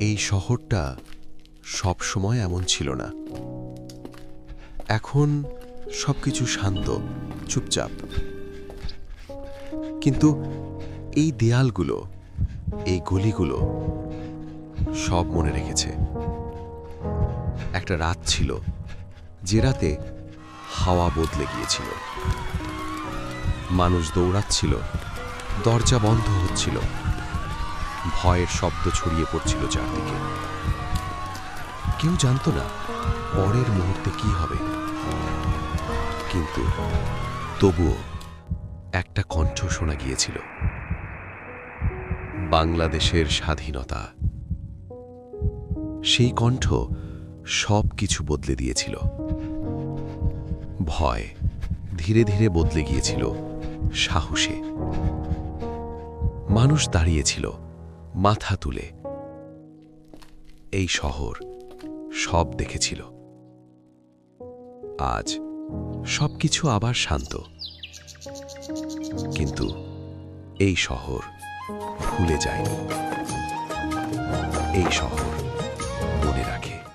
এই শহরটা সব সময় এমন ছিল না। এখন সবকিছু শান্ত, চুপচাপ। কিন্তু এই দেয়ালগুলো, এই গলিগুলো সব মনে রেখেছে। একটা রাত ছিল, যে রাতে হাওয়া বদলে গিয়েছিল। মানুষ দৌড়াচ্ছিল, দরজা বন্ধ হচ্ছিল, ভয়ের শব্দ ছড়িয়ে পড়ছিল চারদিকে। কেউ জানতো না পরের মুহূর্তে কি হবে, কিন্তু তবুও একটা কণ্ঠ শোনা গিয়েছিল, বাংলাদেশের স্বাধীনতা। সেই কণ্ঠ সব কিছু বদলে দিয়েছিল। ভয় ধীরে ধীরে বদলে গিয়েছিল সাহসে। মানুষ দাঁড়িয়েছিল মাথা তুলে। এই শহর সব দেখেছিল। আজ সবকিছু আবার শান্ত, কিন্তু এই শহর ভুলে যায়নি। এই শহর মনে রাখে।